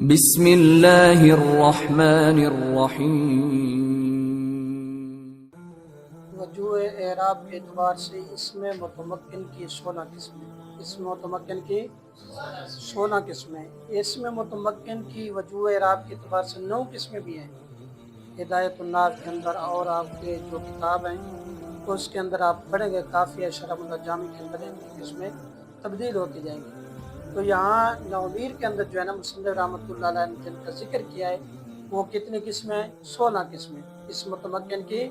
بسم اللہ الرحمن الرحیم۔ وجوہ اعراب کے اعتبار سے اسم متمکن کی 16 قسمیں۔ اسم متمکن کی 16 قسمیں۔ اسم متمکن کی وجوہ اعراب کے اعتبار سے 9 قسمیں بھی ہیں۔ ہدایت الناس کے اندر اور آپ کے جو کتاب ہیں اس کے اندر آپ پڑھیں گے، کافیہ شرح الجامع کے اندر ان کی قسمیں تبدیل ہوتی جائیں گی۔ تو یہاں نومیر کے اندر جو ہے نا مصنف رحمۃ اللہ علیہ نے جن کا ذکر کیا ہے وہ کتنی قسمیں؟ 16 قسمیں۔ اس متمکن کی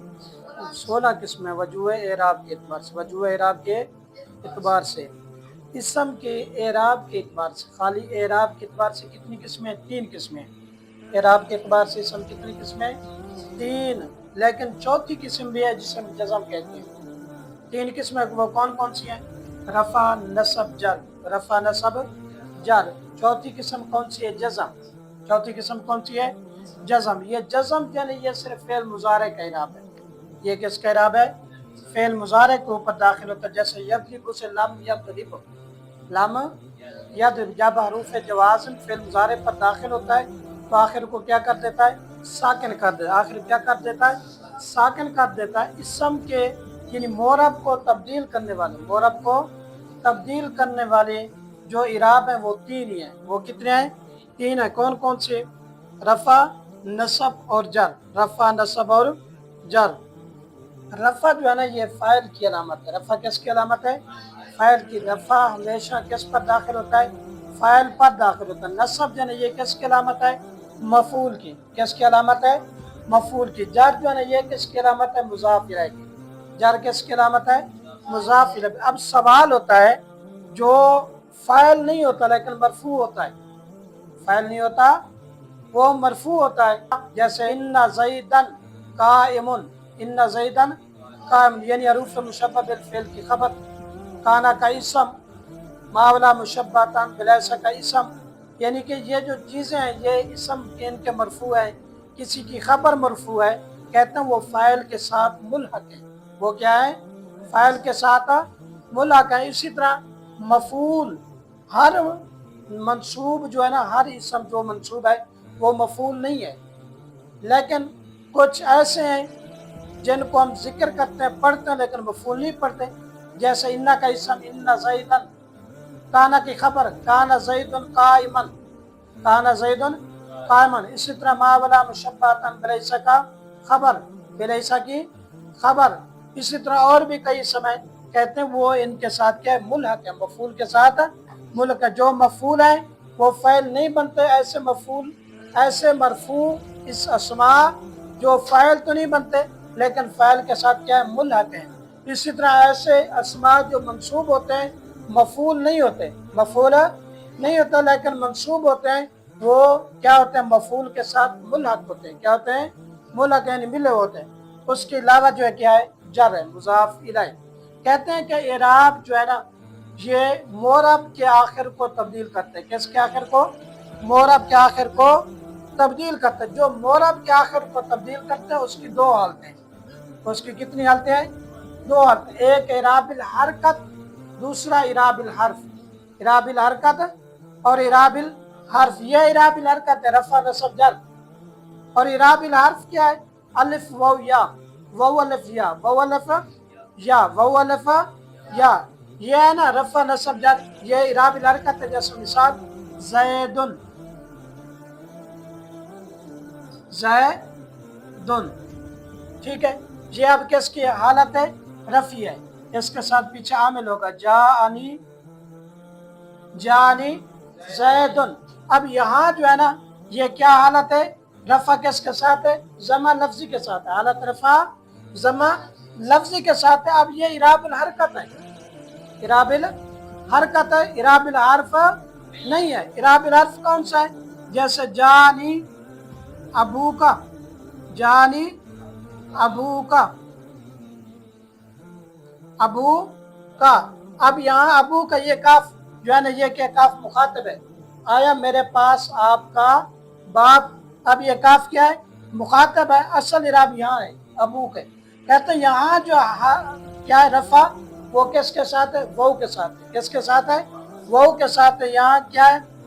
16 قسمیں وجوہ اعراب کے اعتبار سے۔ وجوہ اعراب کے اعتبار سے اسم کے اعراب کے اعتبار سے، خالی اعراب کے اعتبار سے کتنی قسمیں؟ 3 قسمیں۔ اعراب کے اعتبار سے اسم کتنی قسمیں؟ 3۔ لیکن چوتھی قسم بھی ہے جسے ہم جزم کہتے ہیں۔ 3 قسمیں وہ کون کون سی ہیں؟ رفع، نصب، جر۔ رفع، نصب، جر۔ چوتھی قسم کون سی ہے؟ جزم۔ چوتھی قسم کون سی ہے؟ جزم۔ یہ جزم یعنی یہ صرف فعل مضارع کا اعراب ہے۔ یہ کس کا اعراب ہے؟ فعل مضارع کے اوپر داخل ہوتا ہے، جیسے یضرب سے لم یضرب۔ لم یضرب جب حروف جوازم فعل مضارع پر داخل ہوتا ہے تو آخر کو کیا کر دیتا ہے؟ ساکن کر دیتا ہے۔ آخر کیا کر دیتا ہے؟ ساکن کر دیتا ہے۔ اسم کے یعنی معرب کو تبدیل کرنے والے، معرب کو تبدیل کرنے والے جو اعراب ہیں وہ 3 ہی ہیں۔ وہ کتنے ہیں؟ 3 ہیں۔ کون کون سے؟ رفع، نصب اور جر۔ رفع، نصب اور جر۔ رفع جو ہے نا یہ فاعل کی علامت ہے۔ رفع کس کی علامت ہے؟ فاعل کی۔ رفع ہمیشہ کس پر داخل ہوتا ہے؟ فاعل پر داخل ہوتا ہے۔ نصب جو ہے نا یہ کس کی علامت ہے؟ مفعول کی۔ کس کی علامت ہے؟ مفعول کی۔ جر جو ہے نا یہ کس کی علامت ہے؟ مضاف الیہ کی۔ جر کس کی علامت ہے؟ مضاف الیہ۔ اب سوال ہوتا ہے جو فاعل نہیں ہوتا لیکن مرفوع ہوتا ہے، فاعل نہیں ہوتا وہ مرفوع ہوتا ہے، جیسے ان زیدن قائم۔ ان زیدن قائم یعنی حروف مشبہ بالفعل کی خبر، کانا کا اسم، ماولا مشبہتان بلیس کا اسم، یعنی کہ یہ جو چیزیں ہیں یہ اسم ان کے مرفوع ہیں، کسی کی خبر مرفوع ہے، کہتے ہیں وہ فاعل کے ساتھ ملحق ہے۔ وہ کیا ہے؟ فاعل کے ساتھ ملحق ہے۔ اسی طرح مفعول، ہر منصوب جو ہے نا، ہر اسم جو منصوب ہے وہ مفعول نہیں ہے، لیکن کچھ ایسے ہیں جن کو ہم ذکر کرتے ہیں، پڑھتے ہیں لیکن مفعول نہیں پڑھتے، جیسے انہ کا اسم ان زیدن، کانا کی خبر کانا زیدن قائمن، کانا زیدن قائمن۔ اسی طرح ماولا مشبہتان بلیس کا خبر، بلیس کی خبر۔ اسی طرح اور بھی کئی اسم ہیں، کہتے ہیں وہ ان کے ساتھ کیا ہے؟ ملحق ہے، مفعول کے ساتھ ملحق ہے۔ جو مفعول ہیں وہ فاعل نہیں بنتے، ایسے مفعول، ایسے مرفوع اس اسماء جو فاعل تو نہیں بنتے لیکن فاعل کے ساتھ کیا ہے؟ ملحق ہیں۔ اسی طرح ایسے اسماء جو منصوب ہوتے ہیں مفعول نہیں ہوتے، مفعول نہیں ہوتا لیکن منصوب ہوتے ہیں، وہ کیا ہوتے ہیں؟ مفعول کے ساتھ ملحق ہوتے ہیں۔ کیا ہوتے ہیں؟ ملحق یعنی ملے ہوتے ہیں۔ اس کے علاوہ جو ہے کیا ہے؟ جر ہے، مضاف الیہ۔ کہتے ہیں کہ اعراب جو ہے نا یہ معرب کے آخر کو تبدیل کرتے ہیں۔ کس کے آخر کو؟ معرب کے آخر کو تبدیل کرتے ہیں۔ جو معرب کے آخر کو تبدیل کرتے ہیں اس کی 2 حالتیں۔ اس کی کتنی حالتیں ہیں؟ 2 حالتیں۔ ایک اعراب الحرکت، دوسرا اعراب الحرف۔ اعراب الحرکت اور اعراب الحرف۔ یہ اعراب الحرکت ہے، رفع، نصب، جر۔ اور اعراب الحرف کیا ہے؟ الف واو یا، واو الف یا، واو الف یا، واو الف یا۔ یہ ہے نا رفع، نصب، جر، یہ اعراب الحرکت ہے۔ جیسے مثال زیدن، زیدن، ٹھیک ہے۔ یہ اب کس کی حالت ہے؟ رفع ہے، اس کے ساتھ پیچھے عامل ہوگا جاءنی، جاءنی زیدن۔ اب یہاں جو ہے نا یہ کیا حالت ہے؟ رفع کس کے ساتھ ہے؟ ضمہ لفظی کے ساتھ ہے، حالت رفع ضمہ لفظی کے ساتھ ہے۔ اب یہ اعراب الحرکت ہے، اعراب الحرکت ہے، اعراب الحرف نہیں ہے۔ اعراب الحرف کون سا ہے؟ جیسے جانی ابو کا، جانی ابو کا، ابو کا۔ اب یہاں ابو کا یہ کاف جو ہے نا یہ کہ کاف مخاطب ہے، آیا میرے پاس آپ کا باپ۔ اب یہ کاف کیا ہے؟ مخاطب ہے۔ اصل اعراب یہاں ہے ابو کے۔ کہتے ہیں یہاں جو کیا ہے؟ رفع، وہ کس کے ساتھ ہے؟ واو کے ساتھ ہے۔ کس کے ساتھ ہے؟ واو کے ساتھ ہے۔ یہاں کیا ہے؟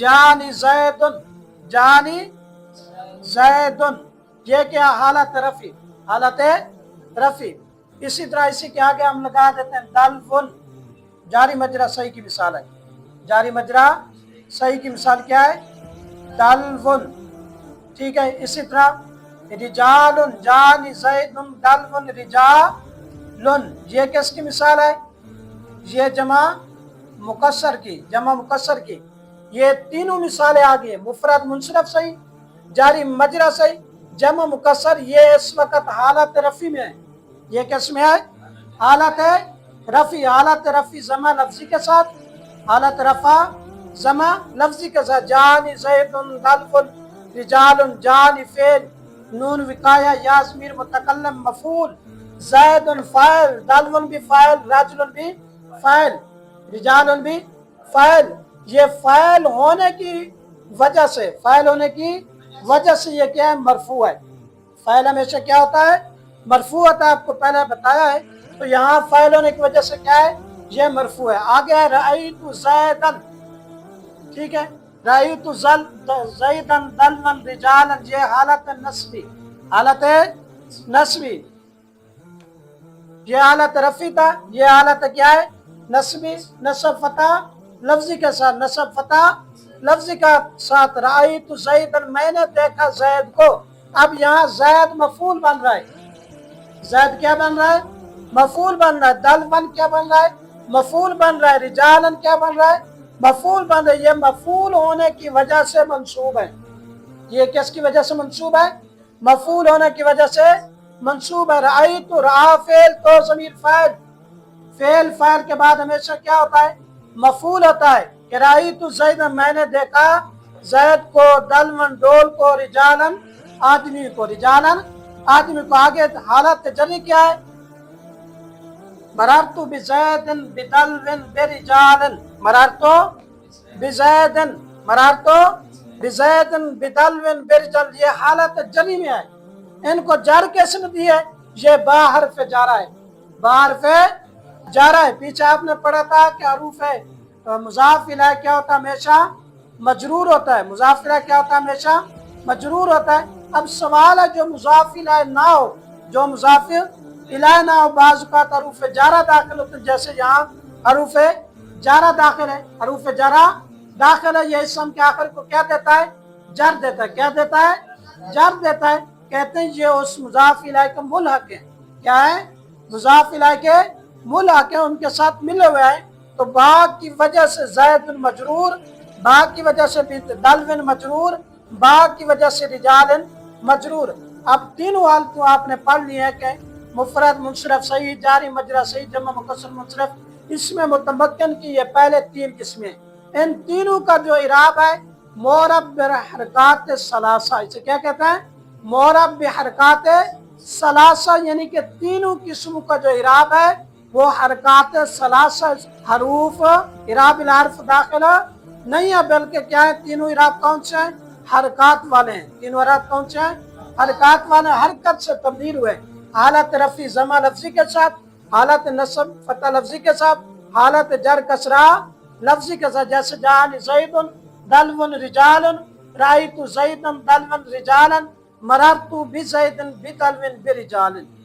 جانی زیدن، جانی زیدن، یہ کیا حالت رفی، حالت رفی۔ اسی طرح اسی کے آگے ہم لگا دیتے ہیں دلون، جاری مجرا صحیح کی مثال ہے، جاری مجرا صحیح کی مثال کیا ہے؟ دلون، ٹھیک ہے۔ اسی طرح رجالن، جانی زیدن دلون رجالن، یہ کس کی مثال ہے؟ یہ جمع مکسر کی، جمع مکسر کی۔ یہ تینوں مثالیں آگے، مفرد منصرف صحیح، جاری مجرا صحیح، جمع مکسر، یہ اس وقت حالت رفی میں ہے۔ یہ کس میں ہے؟ حالت رفی، حالت رفی جمع لفظی کے ساتھ، حالت رفع جمع لفظی کے ساتھ، جانی زیدن دلون رجالن، جانی فعل، نون وقایہ، یا ضمیر متکلم مفعول، زیدن فاعل، دلون بھی فاعل، رجل بھی فاعل، رجال بھی فاعل۔ یہ فاعل ہونے کی وجہ سے، فاعل ہونے کی وجہ سے یہ کیا ہے؟ مرفوع ہے۔ فاعل ہمیشہ کیا ہوتا ہے؟ مرفوع ہوتا ہے، آپ کو پہلے بتایا ہے۔ تو یہاں فاعل ہونے کی وجہ سے کیا ہے؟ یہ مرفوع ہے۔ آگے ہے رأیت زیدن، ٹھیک ہے، رأیت زیدن دلون رجالا، یہ حالت نصبی، حالت نصبی، یہ حالت رفی تھا، یہ حالت کیا ہے؟ نصبی، نصب فتح لفظی کے ساتھ، نصب فتح لفظی کا ساتھ، رأیت زیدن، میں نے دیکھا زید کو۔ اب یہاں زید مفعول بن رہا ہے، زید کیا بن رہا ہے؟ مفعول بن رہا ہے۔ دلون کیا بن رہا ہے؟ مفعول بن رہا ہے۔ رجالن کیا بن رہا ہے؟ مفعول بن رہا ہے۔ یہ مفعول ہونے کی وجہ سے منصوب ہے۔ یہ کس کی وجہ سے منصوب ہے؟ مفعول ہونے کی وجہ سے منصوب ہے۔ رأیت، رأى فعل تو ضمیر فاعل، فعل فاعل کے بعد ہمیشہ کیا ہوتا ہے؟ مفعول ہوتا ہے۔ کہ رأیت زیدن، میں نے دیکھا زید کو، دلون ڈول کو، رجالن آدمی کو، رجالن آدمی کو۔ آگے حالت جری کیا ہے؟ مررت بزیدن بدلون برجالن، مررت بزیدن، مررت بزیدن بدلون برجال، یہ حالت جری میں ہے۔ ان کو جر کس نے دی ہے؟ یہ با حرف جارہ ہے، با حرف جارہ ہے۔ پیچھے آپ نے پڑھا تھا کہ حروف مضاف الیہ کیا ہوتا ہے؟ ہمیشہ مجرور ہوتا ہے۔ مضاف الیہ کیا ہوتا ہے؟ ہمیشہ مجرور ہوتا ہے۔ اب سوال ہے جو مضاف الیہ نہ ہو، جو مضاف الیہ نہ ہو، بعض اوقات حروف جارہ داخل ہوتے ہیں، جیسے یہاں حروف جارہ داخل ہے، حروف جارہ داخل ہے، یہ اسم کے آخر کو کیا دیتا ہے؟ جر دیتا ہے۔ کیا دیتا ہے؟ جر دیتا ہے۔ کہتے ہیں یہ اس مضاف الیہ کا ملحق ہے۔ کیا ہے؟ مضاف الیہ کے ملحق ہے، ان کے ساتھ ملے ہوئے ہیں۔ تو با کی وجہ سے زید مجرور، با کی وجہ سے دلون مجرور، با کی وجہ سے رجال مجرور۔ اب تینوں حالتوں آپ نے پڑھ لی ہے کہ مفرد منصرف صحیح، جاری مجرا صحیح، جمع مکسر منصرف، اس میں متمکن کی یہ پہلے تین قسمیں۔ ان تینوں کا جو اعراب ہے معرب بحرکات ثلاثہ، اسے کیا کہتے ہیں؟ معرب بحرکات ثلاثہ، یعنی کہ تینوں قسموں کا جو اعراب ہے وہ حرکات ثلاثہ، حروف اعراب الحرف داخلہ نہیں ہے، بلکہ کیا ہے؟ تینوں اعراب کون سے ہیں؟ حرکات والے ہیں۔ تینوں اعراب کون سے ہیں؟ حرکات والے، حرکت سے تبدیل ہوئے۔ حالت رفع جمع لفظی کے ساتھ، حالت نصب فتح لفظی کے ساتھ، حالت جر کسرہ لفظی کے ساتھ، جیسے جعل زیدن دلون رجالن، رأیت زیدن دلون رجالن، مررت بزیدن بدلون برجالن۔